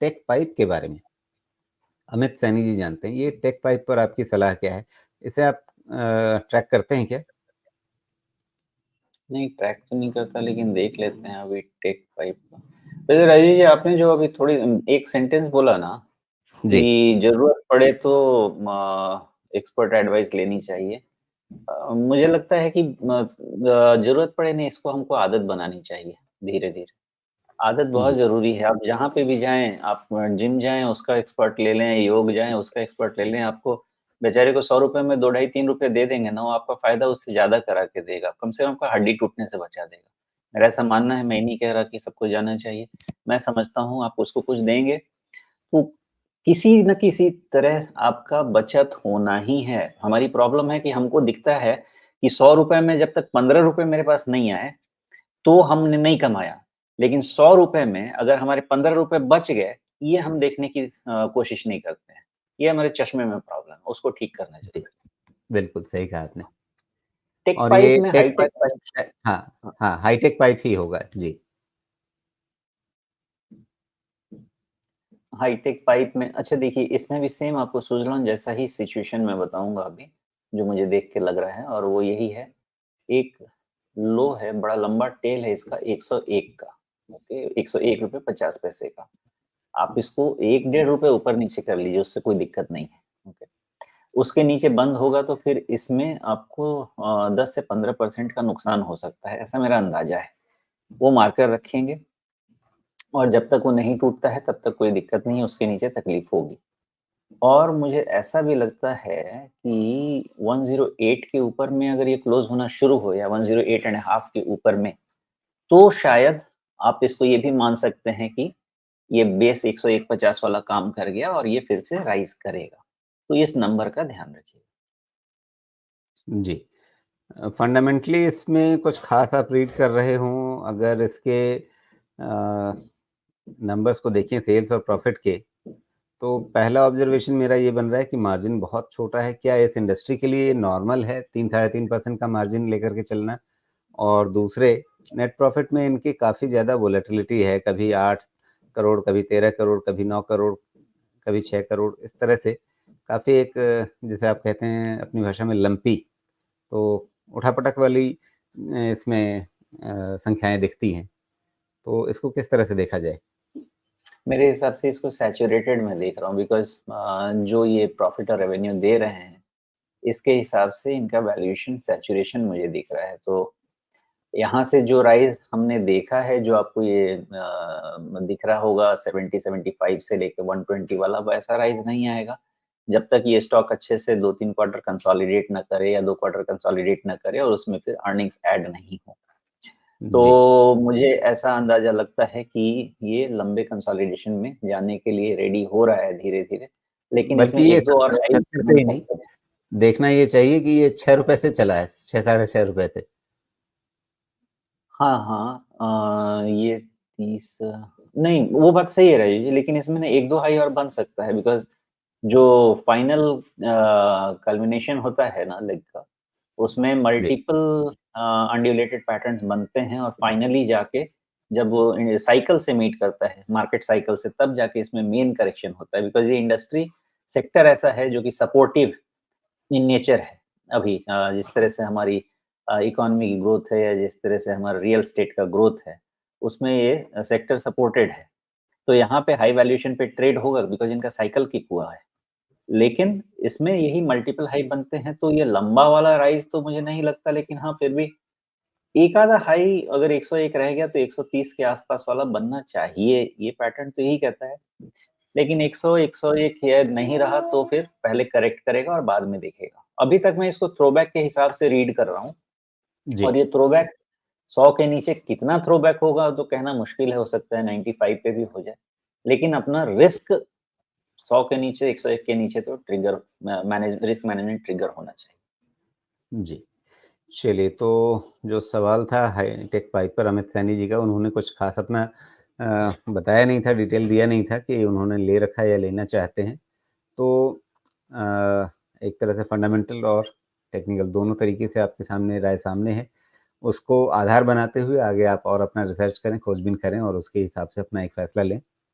Take pipe के बारे में। अमित सैनी जी जानते हैं, ये टेक पाइप पर आपकी सलाह क्या है? इसे आप ट्रैक करते हैं क्या? नहीं, ट्रैक तो नहीं करता, लेकिन देख लेते हैं अभी टेक पाइप का। वैसे राजीव जी, आपने जो अभी थोड़ी एक सेंटेंस बोला ना जी। कि ज़रूरत पड़े तो एक्सपर्ट एडवाइस लेनी चाहिए। मुझे लगता है कि ज़रूरत पड़े नहीं, इसको हमको आदत बनानी चाहिए धीरे-धीरे। आदत बहुत जी। ज़रूरी है। आप जहाँ पे भी जाएँ, आप जिम जाएँ, उसका एक्सपर्ट ले लें, योग जाएँ, उसका एक्सपर्ट ले लें, आपको बेचारे को ₹100 में 2 ढाई ₹3 दे देंगे ना, वो आपका फ़ायदा उससे ज़्यादा करा के देगा। कम से कम आपका हड्डी टूटने से बचा देगा। मेरा ऐसा मानना है, मैं ये नहीं कह रहा कि सबको जाना चाहिए। मैं समझता हूँ आप उसको कुछ देंगे, तो किसी न किसी तरह आपका बचत होना ही है। हमारी प्रॉब्लम है कि हमको दिखता है कि ₹100 में जब तक ₹15 मेरे पास नहीं आए, तो हमने नहीं कमाया। लेकिन ₹100 में अगर हमारे ₹15 बच गए, ये हम देखने की कोशिश नहीं करते हैं। ये हमारे चश्मे में प्रॉब्लम है, उसको ठीक करना जी, ज़रूरी है। बिल्कुल सही कहा आपने। टेक और पाइप ये में टेक हाई-टेक पाइप पाइप। हाँ, हाँ, हाँ, हाईटेक पाइप ही होगा। जी। हाई-टेक पाइप में अच्छा देखिए, इसमें भी सेम आपको सुज़लॉन जैसा ही सिचुएशन मैं बताऊँगा अभी, जो मुझे देख के लग रहा है और वो यही है, एक लो है, बड़ा लंबा टेल है इसका 101 का, ओके? ₹101.50 का। आप इसको 1 डेढ़ रुपए ऊपर-नीचे कर लीजिए, उससे कोई दिक्कत नहीं है, ओके? उसके नीचे बंद होगा तो फिर इसमें आपको 10 से 15% का नुकसान हो सकता है, ऐसा मेरा अंदाज़ा है। वो मार्कर रखेंगे और जब तक वो नहीं टूटता है, तब तक कोई दिक्कत नहीं है, उसके नीचे तकलीफ होगी। और मुझे ऐसा भी लगता है कि 108 के ऊपर में अगर ये क्लोज़ होना शुरू हो या 108 एंड हाफ के ऊपर में, तो शायद आप इसको ये भी मान सकते हैं कि ये बेस 101.50 वाला काम कर गया और ये फिर से राइज़ करेगा। तो इस नंबर का ध्यान रखिए। जी। फंडामेंटली इसमें कुछ ख़ास आप रीड कर रहे हों, अगर इसके नंबर्स को देखें सेल्स और प्रॉफ़िट के, तो पहला ऑब्ज़र्वेशन मेरा ये बन रहा है कि मार्जिन बहुत छोटा है। क्या इस इंडस्ट्री के लिए नॉर्मल है 3 साढ़े 3% का मार्जिन लेकर के चलना? और दूसरे, नेट प्रॉफ़िट में इनकी काफ़ी ज़्यादा वोलेटिलिटी है, कभी 8 करोड़, कभी 13 करोड़, कभी 9 करोड़, कभी 6 करोड़, इस तरह से काफ़ी एक जिसे आप कहते हैं अपनी भाषा में लंपी, तो उठा-पटक वाली इसमें संख्याएँ दिखती हैं। तो इसको किस तरह से देखा जाए? मेरे हिसाब से इसको सैचुरेटेड मैं देख रहा हूँ बिकॉज़ जो ये प्रॉफ़िट और रेवेन्यू दे रहे हैं, इसके हिसाब से इनका वैल्यूएशन सैचुरेशन मुझे दिख रहा है। तो यहाँ से जो राइज़ हमने देखा है, जो आपको ये दिख रहा होगा 70-75 से लेके 120 वाला, वैसा राइज़ नहीं आएगा। जब तक ये स्टॉक अच्छे से 2-3 क्वार्टर कंसोलिडेट ना करे या 2 क्वार्टर कंसोलिडेट ना करे और उसमें फिर अर्निंग्स ऐड नहीं हो। जी। तो मुझे ऐसा अंदाज़ा लगता है कि ये लंबे कंसोलिडेशन में जाने के लिए रेडी हो रहा है धीरे-धीरे, लेकिन बल्कि इसमें ये 1-2 और हाई 70-75 से मिल ही नहीं, सकते हैं। देखना ये चाहिए कि ये ₹6 से चला है, 6 साढ़े ₹6 से। हाँ, हाँ। ये 30 नहीं, वो बात सही है राजीव जी, लेकिन इसमें ना 1-2 हाई और बन सकता है बिकॉज़ जो फाइनल कल्मिनेशन होता है ना लेग का, उसमें जी। मल्टीपल अनड्यूलेटेड पैटर्न्स बनते हैं और फाइनली जाके जब वो साइकिल से मीट करता है, मार्केट साइकिल से, तब जाके इसमें मेन करेक्शन होता है बिकॉज़ ये इंडस्ट्री सेक्टर ऐसा है जो कि सपोर्टिव इन नेचर है अभी जिस तरह से हमारी इकोनॉमी की ग्रोथ है या जिस तरह से हमारा रियल एस्टेट का ग्रोथ है, उसमें ये सेक्टर सपोर्टेड है। तो यहाँ पे हाई वैल्यूएशन पे ट्रेड होगा बिकॉज़ इनका साइकिल किक हुआ है। लेकिन इसमें यही मल्टीपल हाई बनते हैं, तो ये लंबा वाला राइज़ तो मुझे नहीं लगता, लेकिन हाँ, फिर भी एक आधा हाई अगर 101 रह गया तो 130 के आस-पास वाला बनना चाहिए, ये पैटर्न तो यही कहता है। लेकिन 100, 101 ये नहीं रहा तो फिर पहले करेक्ट करेगा और बाद में देखेगा। अभी तक मैं इसको थ्रोबैक के हिसाब से रीड कर रहा हूँ जी। और ये थ्रोबैक 100 के नीचे कितना थ्रोबैक होगा तो कहना मुश्किल है, हो सकता है 95 पे भी हो जाए। लेकिन अपना रिस्क 100 के नीचे, 101 के नीचे तो trigger manage risk management trigger होना चाहिए। जी। चलिए, तो जो सवाल था हाईटेक पाइप पर अमित सैनी जी का, उन्होंने कुछ ख़ास अपना बताया नहीं था, डिटेल दिया नहीं था कि उन्होंने ले रखा है या लेना चाहते हैं। तो अ, एक तरह से फंडामेंटल और टेक्निकल दोनों तरीके से आपके सामने राय सामने है। उसको आधार बनाते हुए आगे आप और अपना रिसर्च करें, खोजबीन करें और उसके हिसाब से अपना एक फ़ैसला लें।